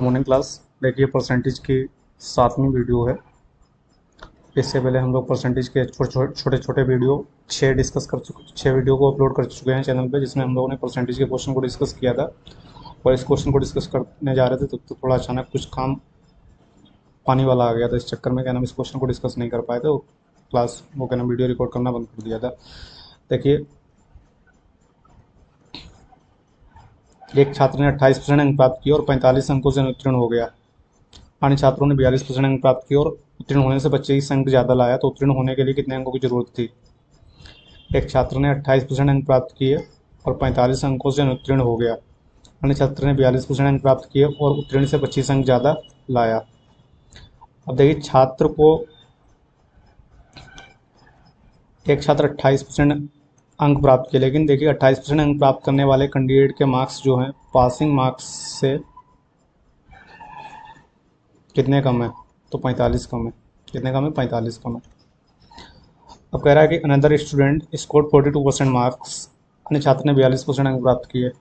Morning class. देखिए percentage की 7वीं video है। इससे पहले हम लोग परसेंटेज के छोटे छोटे वीडियो 6 वीडियो को अपलोड कर चुके हैं चैनल पे, जिसमें हम लोगों ने परसेंटेज के क्वेश्चन को डिस्कस किया था। और इस क्वेश्चन को डिस्कस करने जा रहे थे तो थोड़ा अचानक कुछ काम पानी वाला आ गया था। इस चक्कर में क्या नाम इस क्वेश्चन को डिस्कस नहीं कर पाए थे, वो क्लास वो क्या नाम वीडियो रिकॉर्ड करना बंद कर दिया था। देखिए, एक छात्र ने 28% अंक प्राप्त किए और 45 अंकों से उत्तीर्ण हो गया। अन्य छात्रों ने 42% अंक प्राप्त किए और उत्तीर्ण होने से 25 अंक ज़्यादा लाया, तो उत्तीर्ण होने के लिए कितने अंकों की जरूरत थी? एक छात्र ने 28% अंक प्राप्त किए और 45 अंकों से उत्तीर्ण हो गया। अन्य छात्र ने 42% अंक प्राप्त किए और उत्तीर्ण से 25 अंक ज़्यादा लाया। अब देखिए, एक छात्र 28% अंक प्राप्त किए, लेकिन देखिए 28% अंक प्राप्त करने वाले कैंडिडेट के मार्क्स जो हैं पासिंग मार्क्स से कितने कम है? तो 45 कम है। कितने कम है? 45 कम है। अब कह रहा है कि अनदर स्टूडेंट स्कोर्ड 42% मार्क्स। अन्य छात्र ने 42% अंक प्राप्त किए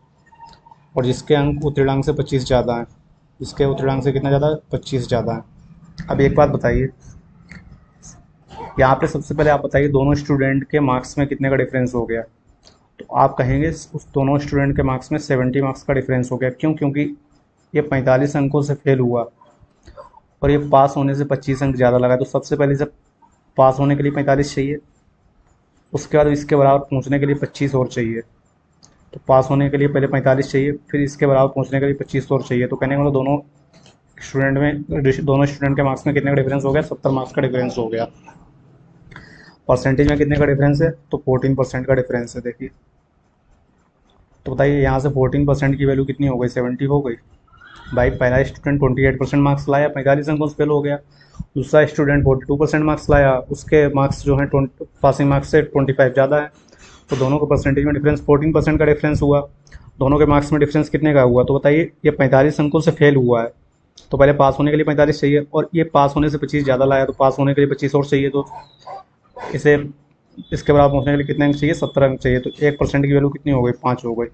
और जिसके अंक उत्तीर्णांक से 25 ज़्यादा हैं। जिसके उत्तीर्णांक से कितना ज़्यादा है? 25 ज़्यादा है। अब एक बात बताइए, यहाँ पे सबसे पहले आप बताइए दोनों स्टूडेंट के मार्क्स में कितने का डिफरेंस हो गया? तो आप कहेंगे उस दोनों स्टूडेंट के मार्क्स में 70 मार्क्स का डिफरेंस हो गया। क्यों? क्योंकि ये 45 अंकों से फेल हुआ और ये पास होने से 25 अंक ज़्यादा लगा। तो सबसे पहले से पास होने के लिए 45 चाहिए, उसके बाद इसके बराबर पहुंचने के लिए 25 और चाहिए। तो पास होने के लिए पहले 45 चाहिए, फिर इसके बराबर पहुंचने के लिए 25 और चाहिए। तो कहने का मतलब दोनों स्टूडेंट के मार्क्स में कितने का डिफरेंस हो गया? 70 मार्क्स का डिफरेंस हो गया। परसेंटेज में कितने का डिफरेंस है? तो 14% का डिफरेंस है। देखिए, तो बताइए यहाँ से 14% की वैल्यू कितनी हो गई? 70 हो गई। भाई, पहला स्टूडेंट 28% मार्क्स लाया, 45 अंकों से फेल हो गया। दूसरा स्टूडेंट 42% मार्क्स लाया, उसके मार्क्स जो हैं पासिंग मार्क्स से 25 ज़्यादा है। तो दोनों के परसेंटेज में डिफरेंस 14% का डिफरेंस हुआ। दोनों के मार्क्स में डिफरेंस कितने का हुआ? तो बताइए, ये 45 अंकों से फेल हुआ है, तो पहले पास होने के लिए 45 चाहिए, और ये पास होने से 25 ज़्यादा लाया, तो पास होने के लिए 25 और चाहिए। तो इसे इसके बराबर पहुंचने के लिए कितने अंक चाहिए? 70 अंक चाहिए। तो 1% की वैल्यू कितनी हो गई? 5 हो गई।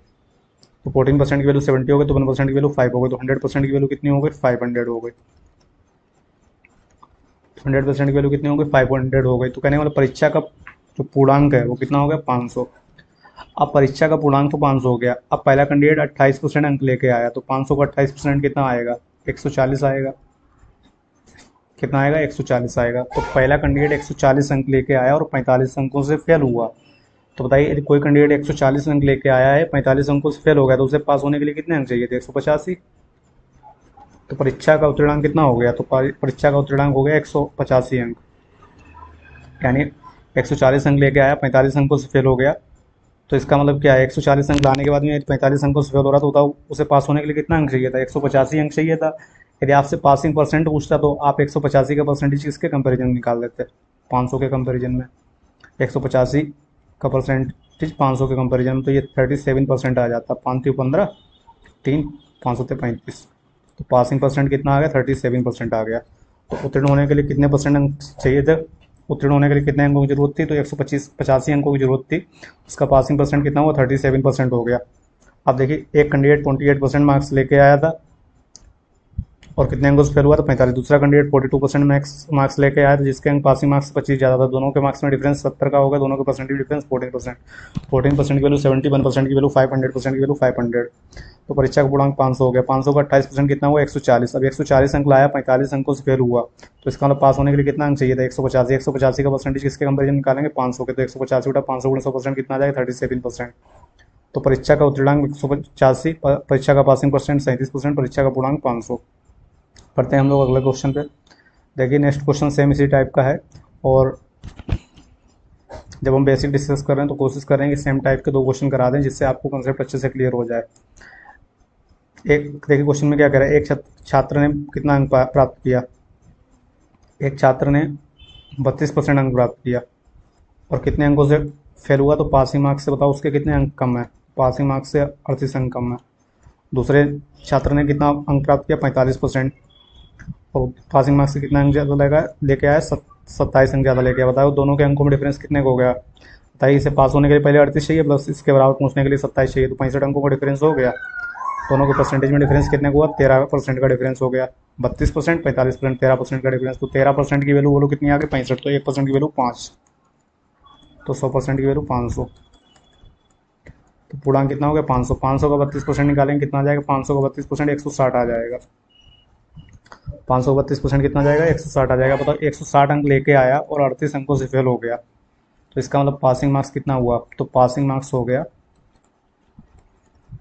तो 14% की वैल्यू 70 हो गई, तो 1% की वैल्यू 5 हो गई। तो 100% की वैल्यू कितनी हो गई? 500 हो गई। 100% की वैल्यू कितनी हो गई? 500 हो गई। तो कहने वाला परीक्षा का जो पूर्णांक है वो कितना हो गया? 500। अब परीक्षा का पूर्णांक तो 500 हो गया। अब पहला कैंडिडेट 28% अंक लेके आया, तो 500 का 28% कितना आएगा? 140 आएगा। कितना आएगा? 140 आएगा। तो पहला कैंडिडेट 140 अंक लेके आया और 45 अंकों से फेल हुआ। तो बताइए, यदि कोई कैंडिडेट 140 अंक लेके आया है, 45 अंकों से फेल हो गया, तो उसे पास होने के लिए कितने अंक चाहिए थे? 185। तो परीक्षा का उत्तीर्णांक कितना हो गया? तो परीक्षा का उत्तीर्णांक हो गया 185 अंक। यानी 140 अंक लेके आया, 45 अंकों से फेल हो गया। तो इसका मतलब क्या है? 140 अंक लाने के बाद में 45 अंकों से फेल हो रहा, तो बताओ उसे पास होने के लिए कितना अंक चाहिए था? 185 अंक चाहिए था। यदि आपसे पासिंग परसेंट पूछता तो आप 185 का परसेंटेज किसके कंपेरिजन में निकाल देते? 500 के कंपेरिजन में। 185 का परसेंटेज 500 के कंपेरिजन में, तो ये 37% आ जाता। 5 3 15 3 500 से 35। तो पासिंग परसेंट कितना आ गया? 37% आ गया। तो उत्तीर्ण होने के लिए कितने परसेंट अंक चाहिए थे? उत्तीर्ण होने के लिए कितने अंकों की जरूरत थी? तो 185 अंकों की जरूरत थी। उसका पासिंग परसेंट कितना हुआ? 37% हो गया। अब देखिए, एक कैंडिडेट 28% मार्क्स लेके आया था और कितने अंकों से फेल हुआ? तो 45। दूसरा कैंडिडेट 42% मार्क्स लेके आया था, जिसके अंक पासिंग मार्क्स 25 ज़्यादा था। दोनों के मार्क्स में डिफरेंस 70 का होगा। दोनों के परसेंटेज डिफरेंस 14%। 14% की वैल्यू 70, 1% की वैल्यू 500% की वैल्यू 500। तो परीक्षा का पूर्णांक 500 हो गया। 500 का 28% कितना हुआ? 140। अब 140 अंक लाया, 45 अंकों से फेल हुआ, तो इसका मतलब पास होने के लिए कितना अंक चाहिए था? 185। 185 का परसेंटेज किसके कंपेरिजन निकालेंगे? 500 के। तो 185 बटा 500 गुणा 100% कितना आ जाएगा? 37%। तो परीक्षा का उत्तीर्णांक 185, परीक्षा का पासिंग परसेंट 37%, परीक्षा का पूर्णांक 500। पढ़ते हैं हम लोग अगले क्वेश्चन पे। देखिए, नेक्स्ट क्वेश्चन सेम इसी टाइप का है, और जब हम बेसिक डिस्कस कर रहे हैं तो कोशिश कर रहे हैं कि सेम टाइप के 2 क्वेश्चन करा दें, जिससे आपको कंसेप्ट अच्छे से क्लियर हो जाए। एक देखिए, क्वेश्चन में क्या कह रहा है? एक छात्र ने कितना अंक प्राप्त किया? एक छात्र ने 32% अंक प्राप्त किया और कितने अंकों से फेल हुआ? तो पासिंग मार्क्स से बताओ उसके कितने अंक कम है? पासिंग मार्क्स से 38 अंक कम है। दूसरे छात्र ने कितना अंक प्राप्त किया? 45%, और पासिंग मार्क्स से कितना अंक ज़्यादा लेके आया? 27 अंक ज़्यादा लेके आया। बताओ दोनों के अंकों में डिफरेंस कितने का हो गया? बताइए, इसे पास होने के लिए पहले 38 चाहिए, प्लस इसके बराबर पहुंचने के लिए 27 चाहिए, तो 65 अंकों का डिफरेंस हो गया। दोनों के परसेंटेज में डिफरेंस कितने का हुआ, 13% का डिफरेंस हो गया। 32%, 45%, 13% का डिफरेंस, तो 13% की वैल्यू बोलो कितनी आ गई, 65। तो 1% की वैल्यू 5, तो 100% की वैल्यू 500। तो पूर्णांक कितना हो गया, 500। 500 का 32% निकालेंगे कितना आ जाएगा, 500 का 32% 160 आ जाएगा। 500 का 32% कितना आ जाएगा, 160 आ जाएगा। बताओ 160 अंक लेके आया और 38 अंकों से फेल हो गया, तो इसका मतलब पासिंग मार्क्स कितना हुआ, तो पासिंग मार्क्स हो गया,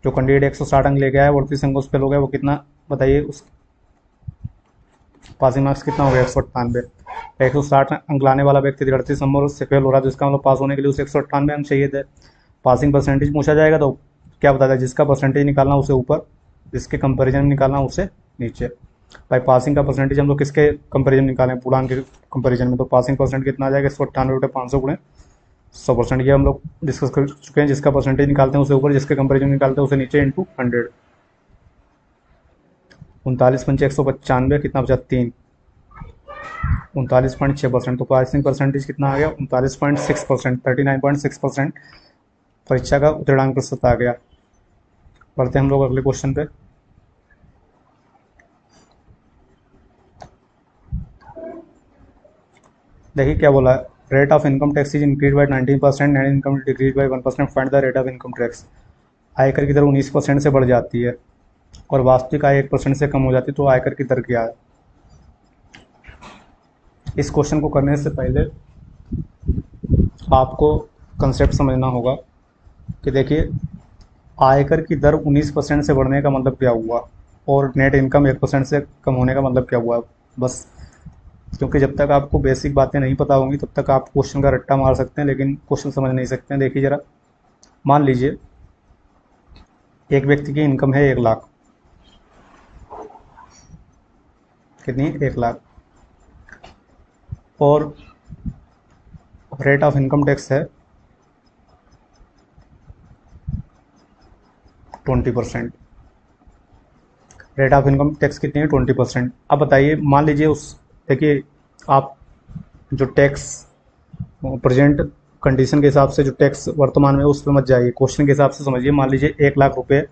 जो कैंडिडेट 160 अंक लेके आया 38 अंकों से फेल हो गया, वो कितना बताइए, उस पासिंग मार्क्स कितना हो गया, 198। 160 अंक लाने वाला व्यक्ति 38 नंबर से फेल हो रहा है, तो इसका मतलब पास होने के लिए उसे 198 अंक चाहिए थे। पासिंग परसेंटेज पूछा जाएगा तो क्या बताता है, जिसका परसेंटेज निकालना उसे ऊपर, जिसके कंपेरिजन निकालना उसे नीचे। भाई पासिंग का परसेंटेज हम लोग किसके कंपेरिजन निकालें, पूर्णांक के कंपेरिजन में, तो पासिंग परसेंट कितना आ जाएगा, 198/500 गुणे 100%। ये हम लोग डिस्कस कर चुके हैं, जिसका परसेंटेज निकालते हैं उसे ऊपर, जिसके कंपेरिजन निकालते हैं उसे नीचे, इंटू 100। 39 पंचे 195, कितना बचा, 3, 39.6%। तो पासिंग परसेंटेज कितना आ गया, 39.6%, 39.6% परीक्षा का उत्तीर्णांक प्रतिशत आ गया। पढ़ते हैं हम लोग अगले क्वेश्चन पे। देखिए क्या बोला है, rate of income tax is increase by 19%, net income decrease by 1%, find the rate of income tax. आयकर की दर 19% से बढ़ जाती है और वास्तविक आय 1% से कम हो जाती है, तो आयकर की दर क्या है। इस क्वेश्चन को करने से पहले आपको कंसेप्ट समझना होगा कि देखिए आयकर की दर 19% से बढ़ने का मतलब क्या हुआ और नेट इनकम 1% से कम होने का मतलब क्या हुआ। बस क्योंकि जब तक आपको बेसिक बातें नहीं पता होंगी तब तक आप क्वेश्चन का रट्टा मार सकते हैं, लेकिन क्वेश्चन समझ नहीं सकते हैं। देखिए ज़रा, मान लीजिए एक व्यक्ति की इनकम है 1 लाख, कितनी, 1 लाख, और रेट ऑफ इनकम टैक्स है 20%। रेट ऑफ इनकम टैक्स कितनी है, 20%। अब बताइए, मान लीजिए उस, देखिए आप जो टैक्स प्रेजेंट कंडीशन के हिसाब से जो टैक्स वर्तमान में उस पर मत जाइए, क्वेश्चन के हिसाब से समझिए। मान लीजिए 1 लाख रुपए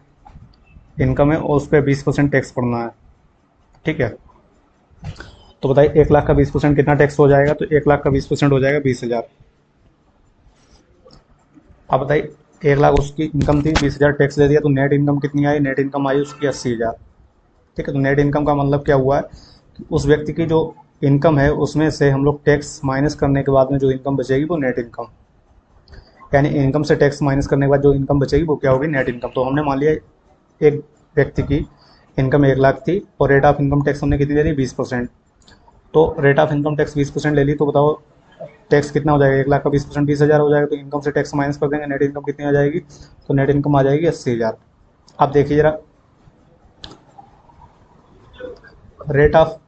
इनकम है और उस पर 20% टैक्स पड़ना है, ठीक है। तो बताइए 1 लाख का 20% कितना टैक्स हो जाएगा, तो 1 लाख का 20% हो जाएगा 20,000। अब बताइए 1 लाख उसकी इनकम थी, 20,000 टैक्स दे दिया, तो नेट इनकम कितनी आई, नेट इनकम आई उसकी 80,000, ठीक है। तो नेट इनकम का मतलब क्या हुआ है कि उस व्यक्ति की जो इनकम है उसमें से हम लोग टैक्स माइनस करने के बाद में जो इनकम बचेगी वो नेट इनकम, यानी इनकम से टैक्स माइनस करने के बाद जो इनकम बचेगी वो क्या होगी, नेट इनकम। तो हमने मान लिया एक व्यक्ति की इनकम 1 लाख थी और रेट ऑफ इनकम टैक्स हमने कितनी ले ली, 20%। तो रेट ऑफ इनकम टैक्स 20% ले ली, तो बताओ टैक्स कितना हो जाएगा, 1 लाख का 20% 20,000 हो जाएगा। तो इनकम से टैक्स माइनस कर देंगे, नेट इनकम कितनी आ जाएगी, तो नेट इनकम आ जाएगी 80,000। अब देखिए जरा रेट ऑफ,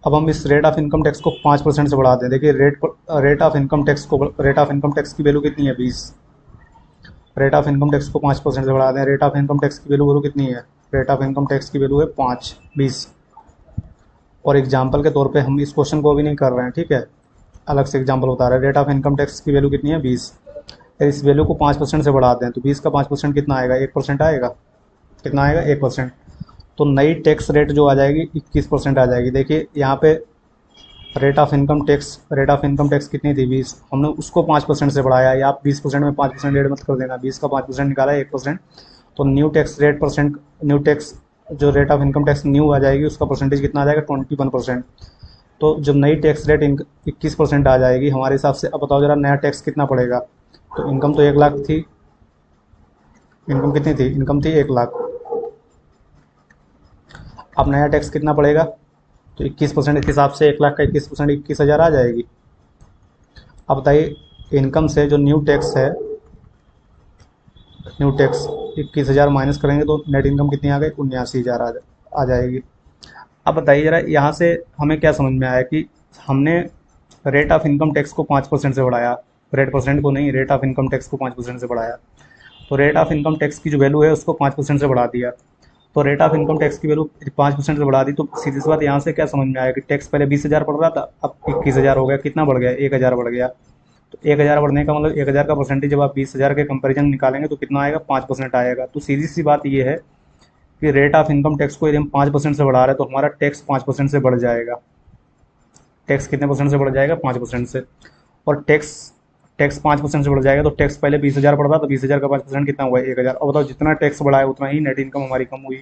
अब हम इस रेट ऑफ इनकम टैक्स को 5% से बढ़ा दें। देखिए रेट ऑफ इनकम टैक्स को, रेट ऑफ इनकम टैक्स की वैल्यू कितनी है, 20। रेट ऑफ इनकम टैक्स को 5% से बढ़ा दें, रेट ऑफ इनकम टैक्स की वैल्यू कितनी है, रेट ऑफ इनकम टैक्स की वैल्यू है 5, 20। और एग्जाम्पल के तौर पे हम इस क्वेश्चन को भी नहीं कर रहे हैं, ठीक है, अलग से एग्जाम्पल बता रहे हैं। रेट ऑफ इनकम टैक्स की वैल्यू कितनी है, 20। इस वैल्यू को 5% से बढ़ा दें तो 20 का 5% कितना आएगा, 1% आएगा, कितना आएगा, 1%। तो नई टैक्स रेट जो आ जाएगी 21% आ जाएगी। देखिए यहाँ पे rate of income tax, rate of income tax कितनी थी, 20, हमने उसको 5% से बढ़ाया, या आप 20% में 5% ऐड मत कर देना, 20 का 5% निकाला है 1%। तो new tax rate percent, new tax जो rate of income tax new आ जाएगी उसका परसेंटेज कितना आ जाएगा, 21%। तो जब नई टैक्स रेट 21% आ जाएगी हमारे हिसाब से, अब बताओ जरा नया टैक्स कितना पड़ेगा। तो इनकम तो 1 लाख थी, इनकम कितनी थी, इनकम थी 1 लाख, अब नया टैक्स कितना पड़ेगा, तो 21% के हिसाब से 1 लाख का 21% 21,000 आ जाएगी। अब बताइए इनकम से जो न्यू टैक्स है, न्यू टैक्स 21,000 माइनस करेंगे तो नेट इनकम कितनी आ गई, 79,000 आ जाएगी। अब बताइए ज़रा यहाँ से हमें क्या समझ में आया कि हमने रेट ऑफ इनकम टैक्स को 5% से बढ़ाया, रेट परसेंट को नहीं, रेट ऑफ इनकम टैक्स को 5% से बढ़ाया। तो रेट ऑफ इनकम टैक्स की जो वैल्यू है उसको 5% से बढ़ा दिया, तो रेट ऑफ इनकम टैक्स की वैल्यू 5% से बढ़ा दी। तो सीधी सी बात यहाँ से क्या समझ में आया कि टैक्स पहले 20,000 पड़ रहा था, अब 21,000 हो गया, कितना बढ़ गया, 1,000 बढ़ गया। तो 1,000 बढ़ने का मतलब 1,000 का परसेंटेज जब आप 20,000 के कंपेरिजन निकालेंगे तो कितना आएगा, 5% आएगा। तो सीधी सी बात ये है कि रेट ऑफ इनकम टैक्स को यदि हम 5% से बढ़ा रहे हैं तो हमारा टैक्स 5% से बढ़ जाएगा। टैक्स कितने परसेंट से बढ़ जाएगा? 5% से। और टैक्स टैक्स 5% से बढ़ जाएगा तो टैक्स पहले 20,000 पड़ रहा, तो 20,000 का 5% कितना हुआ? 1,000। अब बताओ जितना टैक्स बढ़ा है उतना ही नेट इनकम हमारी कम हुई।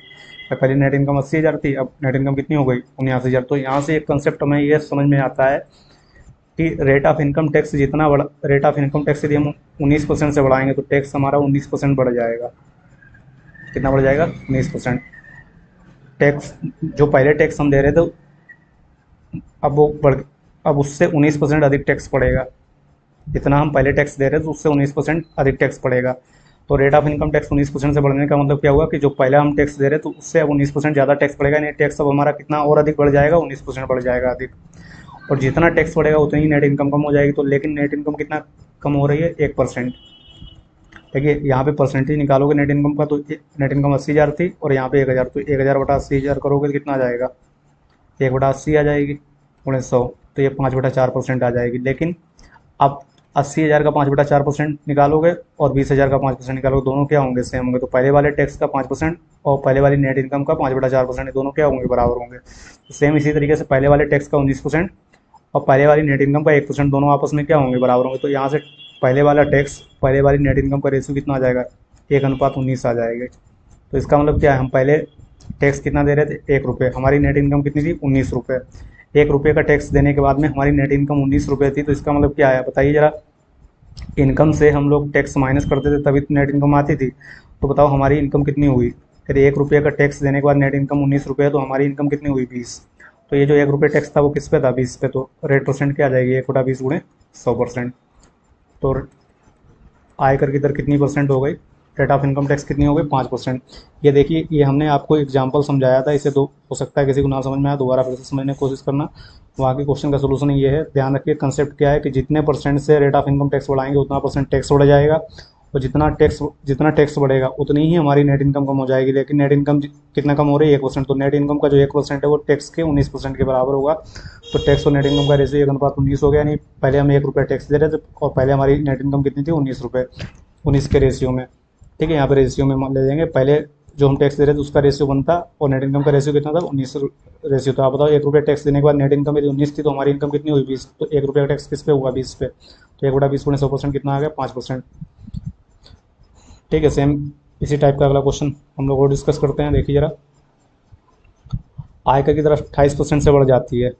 पहले नेट इनकम 80,000 थी, अब नेट इनकम कितनी हो गई? 79,000। तो यहाँ से एक कंसेप्ट हमें ये समझ में आता है कि रेट ऑफ इनकम टैक्स जितना बढ़ा, रेट ऑफ इनकम टैक्स यदि हम 19% से बढ़ाएंगे तो टैक्स हमारा 19% बढ़ जाएगा। कितना बढ़ जाएगा? 19%। टैक्स जो पहले टैक्स हम दे रहे थे अब वो बढ़, अब उससे 19% अधिक टैक्स पड़ेगा। जितना हम पहले टैक्स दे रहे थे उससे 19% अधिक टैक्स पड़ेगा। तो रेट ऑफ इनकम टैक्स 19% से बढ़ने का मतलब क्या हुआ कि जो पहले हम टैक्स दे रहे थे उससे अब 19% ज़्यादा टैक्स पड़ेगा, यानी टैक्स अब हमारा कितना और अधिक बढ़ जाएगा? 19% बढ़ जाएगा अधिक। और जितना टैक्स बढ़ेगा उतनी ही नेट इनकम कम हो जाएगी। तो लेकिन नेट इनकम कितना कम हो रही है? 1%। देखिए यहाँ पे परसेंटेज निकालोगे नेट इनकम का तो नेट इनकम 80,000 थी और यहाँ पे 1,000, तो 1,000 बटा 80,000 करोगे तो कितना आ जाएगा? 1/80 आ जाएगी, 100। तो ये 5/4% आ जाएगी। लेकिन अब 80,000 का 5/4% निकालोगे और 20,000 का 5% निकालोगे, दोनों क्या होंगे? सेम होंगे। तो पहले वाले टैक्स का 5% और पहले वाली नेट इनकम का 5/4%, दोनों क्या होंगे? बराबर होंगे। तो सेम इसी तरीके से पहले वाले टैक्स का 19% और पहले वाली नेट इनकम का 1%, दोनों आपस में क्या होंगे? बराबर होंगे। तो यहाँ से पहले वाला टैक्स पहले वाली नेट इनकम का रेशियो कितना आ जाएगा? 1:19 आ जाएगा। तो इसका मतलब क्या है? हम पहले टैक्स कितना दे रहे थे? 1 रुपये। हमारी नेट इनकम कितनी थी? 19 रुपये। 1 रुपये का टैक्स देने के बाद में हमारी नेट इनकम 19 रुपये थी। तो इसका मतलब क्या है बताइए ज़रा? इनकम से हम लोग टैक्स माइनस करते थे तभी तो नेट इनकम आती थी। तो बताओ हमारी इनकम कितनी हुई? यदि 1 रुपये का टैक्स देने के बाद नेट इनकम 19 रुपये है तो हमारी इनकम कितनी हुई? 20। तो ये जो 1 रुपये टैक्स था वो किस पे था? 20 पे। तो रेट परसेंट क्या आ जाएगी? 1/20 गुणे 100%। तो आयकर की दर कितनी परसेंट हो गई? रेट ऑफ इनकम टैक्स कितनी हो गई? 5%। ये देखिए, ये हमने आपको एग्जाम्पल समझाया था, इसे दो हो सकता है किसी को ना समझ में आया, दोबारा फिर से समझने की कोशिश करना। वहाँ के क्वेश्चन का सोल्यूशन ये है, ध्यान रखिए कंसेप्ट क्या है कि जितने परसेंट से रेट ऑफ इनकम टैक्स बढ़ाएंगे उतना परसेंट टैक्स बढ़ जाएगा, और जितना टैक्स बढ़ेगा उतनी ही हमारी नेट इनकम कम हो जाएगी। लेकिन नेट इनकम कितना कम हो रही है? 1%। तो नेट इनकम का जो 1% है वो टैक्स के 19% के बराबर होगा। तो टैक्स और नेट इनकम का रेशियो 1:19 हो गया। यानी पहले हम 1 रुपये टैक्स दे रहे थे और पहले हमारी नेट इनकम कितनी थी? 19 रुपये, 19 के रेशियो में। ठीक है, यहाँ पे रेशियो में ले जाएंगे। पहले जो हम टैक्स दे रहे थे उसका रेशियो 1 था और नेट इनकम का रेशियो कितना था? 19 रेशियो था। आप बताओ 1 रुपये टैक्स देने के बाद नेट इनकम यदि 19 थी तो हमारी इनकम कितनी हुई? 20। तो 1 रुपये का टैक्स किस पे हुआ? 20 पे। तो 1/20 गुणे 100% कितना आ गया? 5%। ठीक है, सेम इसी टाइप का अगला क्वेश्चन हम लोग और डिस्कस करते हैं। देखिए जरा, आयकर की दर 28% से बढ़ जाती है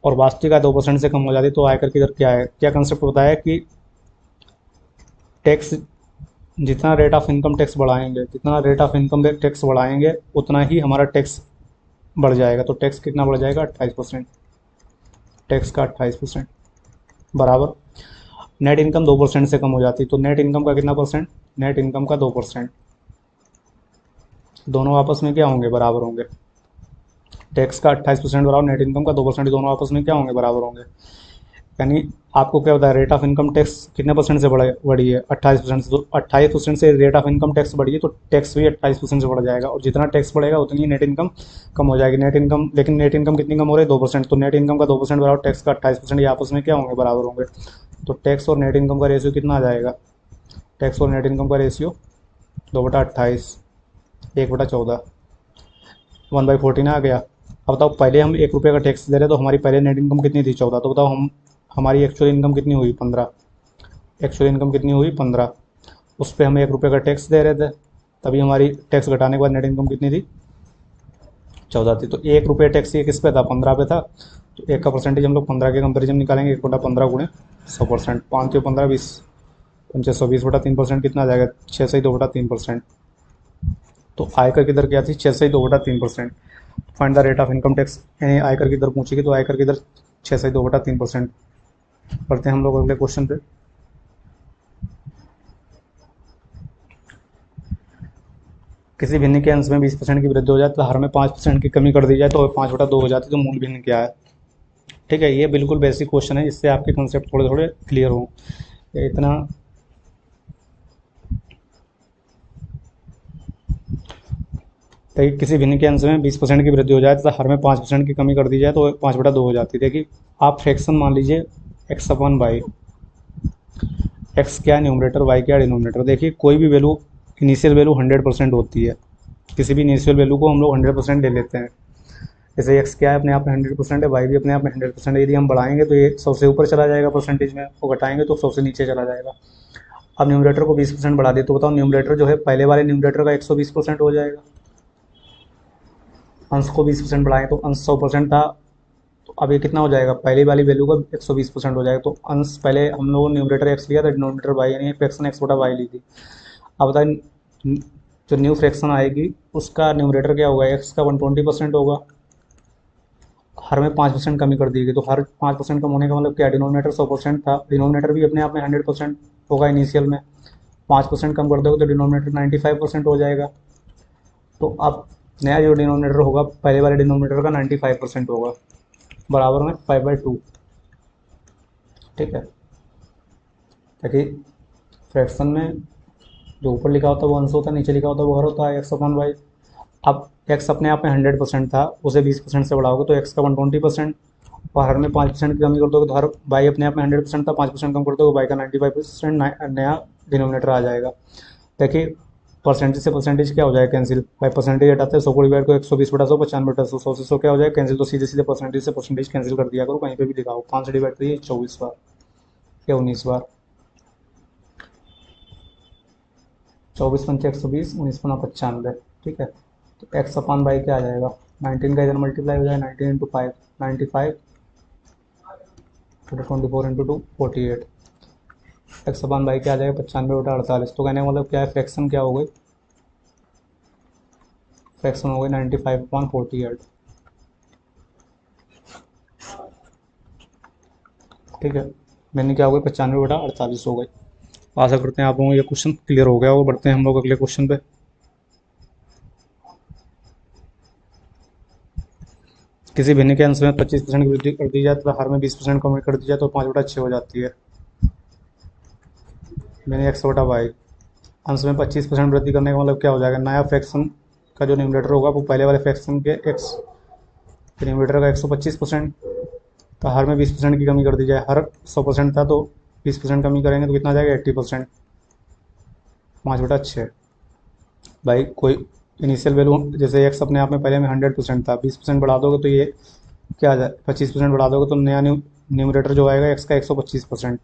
और वास्तविक आय 2% से कम हो जाती है, तो आयकर की दर क्या है? क्या कंसेप्ट बताया कि टैक्स जितना रेट ऑफ इनकम टैक्स बढ़ाएंगे, जितना रेट ऑफ इनकम टैक्स बढ़ाएंगे उतना ही हमारा टैक्स बढ़ जाएगा। तो टैक्स कितना बढ़ जाएगा? 28%। टैक्स का 28% बराबर नेट इनकम 2% से कम हो जाती है, तो नेट इनकम का कितना परसेंट? नेट इनकम का 2%। दोनों आपस में क्या होंगे? बराबर होंगे। टैक्स का 28% बराबर नेट इनकम का 2%, दोनों आपस में क्या होंगे? बराबर होंगे। यानी आपको क्या बताया? रेट ऑफ इनकम टैक्स कितने परसेंट से बढ़ी है? 28% से। तो 28% से रेट ऑफ इनकम टैक्स बढ़ी है तो टैक्स भी 28% से बढ़ जाएगा, और जितना टैक्स बढ़ेगा उतनी नेट इनकम कम हो जाएगी। नेट इनकम, लेकिन नेट इनकम कितनी कम हो रही है? 2%। तो नेट इनकम का 2% बराबर टैक्स का 28%, ये आपस में क्या होंगे? बराबर होंगे। तो टैक्स और नेट इनकम का रेशियो कितना आ जाएगा? टैक्स और नेट इनकम का रेशियो 2/28, 1/14, 1/14 आ गया। अब बताओ पहले हम 1 रुपये का टैक्स दे रहे तो हमारी पहले नेट इनकम कितनी थी? 14। तो बताओ हमारी एक्चुअल इनकम कितनी हुई? 15। एक्चुअल इनकम कितनी हुई? 15। उस पर हम 1 रुपये का टैक्स दे रहे थे, तभी हमारी टैक्स घटाने के बाद नेट इनकम कितनी थी? 14 थी। तो 1 रुपये टैक्स ये किस पे था? 15 पे था। तो 1 का परसेंटेज हम लोग 15 के कंपेरिजन निकालेंगे, 1/15 गुणे 100%। 5 से 15 20, 520/3% कितना आ जाएगा? 6 से 2/3%। तो आयकर की दर क्या थी? 6 से 2/3%। Find the rate of income tax, यानी आयकर की दर पूछेगी तो आयकर की दर 6 से 2/3%। पढ़ते हैं हम लोग अगले क्वेश्चन पे। किसी भिन्न के अंश में 20% की वृद्धि हो जाए तो हर में 5% की कमी कर दी जाए तो 5/2 हो जाती है, तो मूल भिन्न क्या है? ठीक है, ये बिल्कुल बेसिक क्वेश्चन है, इससे आपके कंसेप्ट थोड़े थोड़े क्लियर हों। इतना तो किसी भिन्न के अंश में 20% की वृद्धि हो जाए तो हर में 5% की कमी कर दी जाए तो 5/2 हो जाती है। देखिए आप फ्रैक्शन मान लीजिए x/y, x क्या न्यूमरेटर, y क्या डिनोमिनेटर। देखिए कोई भी वैल्यू, इनिशियल वैल्यू 100% होती है, किसी भी इनिशियल वैल्यू को हम लोग 100% ले लेते हैं। जैसे एक्स क्या है अपने आप में 100% है, वाई भी अपने आप में 100% है। यदि हम बढ़ाएंगे तो ये 100 से ऊपर चला जाएगा परसेंटेज में, और घटाएंगे तो 100 से नीचे चला जाएगा। अब न्यूमरेटर को 20% बढ़ा दिए तो बताओ न्यूमरेटर जो है पहले वाले न्यूमरेटर का 120% हो जाएगा। अंश को 20% बढ़ाएं तो अंश 100% था, तो अब ये कितना हो जाएगा, पहले वाली वैल्यू का 120% हो जाएगा। तो अंश पहले हम लोगों ने न्यूमरेटर एक्स लिया था, डिनोमिनेटर वाई, यानी फ्रैक्शन एक्स बटा वाई ली थी। अब बताएं जो न्यू फ्रैक्शन आएगी उसका न्यूमरेटर क्या होगा, एक्स का 120% होगा। हर में 5% कमी कर दी गई, तो हर 5% कम होने का मतलब क्या, डिनोमिनेटर 100% था, डिनोमिनेटर भी अपने आप में 100% होगा इनिशियल में। 5% कम कर दोगे तो डिनोमिनेटर 95% हो जाएगा। तो अब नया जो डिनोमिनेटर होगा पहले वाले डिनोमिनेटर का 95% होगा, बराबर में 5/2। ठीक है, ताकि फ्रैक्शन में जो ऊपर लिखा होता है वो अंश होता है, नीचे लिखा होता है वो हर होता है, एक्स अपॉन वाई। अब एक्स अपने आप में 100% था, उसे 20% से बढ़ाओगे तो एक्स का 120%, और हर में 5% की कमी कर दोगे तो हर वाई अपने आप में 100% था, 5% कम कर दोगे वाई का 95% नया डिनोमिनेटर आ जाएगा। देखिए परसेंटेज से परसेंटेज क्या हो जाएगा, कैंसिल। भाई परसेंटेज हटाते हैं 100 को डिवाइड को 120/100, 95/100, 100 से 100 क्या हो जाएगा, कैंसिल। तो सीधे सीधे परसेंटेज से परसेंटेज कैंसिल कर दिया करो, कहीं पे भी दिखाओ। 5 से डिवाइड करिए 24 बार या 19 बार, 24 पंचे 120, 19×5 95। ठीक है, तो एक्स अपान बाई क्या आ जाएगा, 19 का इधर मल्टीप्लाई हो जाएगा, 19 × 5 95, 24 × 2 48। एक्स अपान बाई क्या आ जाएगा, 95/48। तो कहने का मतलब क्या है, फ्रैक्शन क्या हो गई, फ्रैक्शन हो गई 95/48। ठीक है, मैंने क्या हो गई, 95/48 हो गई। आशा करते हैं आप लोगों को ये क्वेश्चन क्लियर हो गया होगा। बढ़ते हैं हम लोग अगले क्वेश्चन पे। किसी भिन्न के अंश में 25% की वृद्धि कर दी जाए तो हर में 20% कमी कर दी जाए तो 5/6 हो जाती है। मैंने एक्स बटा वाई, अंश में 25% वृद्धि करने का मतलब क्या हो जाएगा, नया फ्रैक्शन का जो न्यूमरेटर होगा वो पहले वाले फ्रैक्शन के एक्स न्यूमरेटर का 125%, तो हर में 20% की कमी कर दी जाए। हर 100% था तो 20% कमी करेंगे तो कितना आ जाएगा, 80%, 5/6। भाई कोई इनिशियल वैल्यू जैसे एक्स अपने आप में पहले में 100% था, 20% बढ़ा दोगे तो ये क्या आ जाए, 25% बढ़ा दोगे तो नया न्यूमरेटर जो आएगा एक्स का 125%,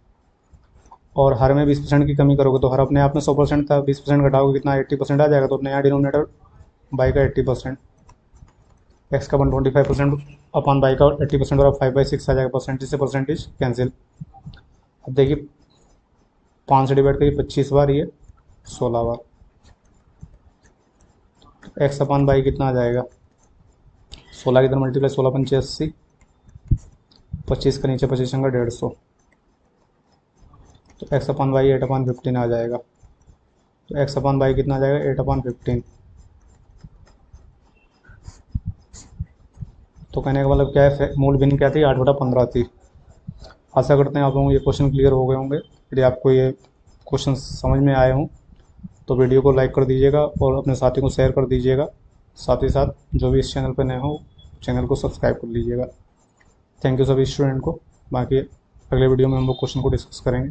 और हर में 20% की कमी करोगे तो हर अपने आप में 100% था, 20% घटाओगे कितना, 80% आ जाएगा। तो नया डिनोमिनेटर बाई का 80%, एक्स का 125% अपॉन बाई का 80%, और 5/6 आ जाएगा। परसेंटेज से परसेंटेज कैंसिल। अब देखिए 5 से डिवाइड करिए 25 बार, ये 16 बार। एक्स अपॉन बाई कितना आ जाएगा, 16 की इधर मल्टीप्लाई, 16 पंचे 80, 25 का नीचे 25 का 150, तो एक्स अपॉन बाई 8/15 आ जाएगा। तो एक्स अपॉन बाई कितना आ जाएगा, 8/15। तो कहने का मतलब क्या है, मूल भिन्न क्या थी, 8/15 थी। आशा करते हैं आप लोगों को ये क्वेश्चन क्लियर हो गए होंगे। यदि आपको ये क्वेश्चन समझ में आए हों तो वीडियो को लाइक कर दीजिएगा और अपने साथी को शेयर कर दीजिएगा। साथ ही साथ जो भी इस चैनल पर नए हो चैनल को सब्सक्राइब कर लीजिएगा। थैंक यू सभी स्टूडेंट को। बाकी अगले वीडियो में हम लोग क्वेश्चन को डिस्कस करेंगे।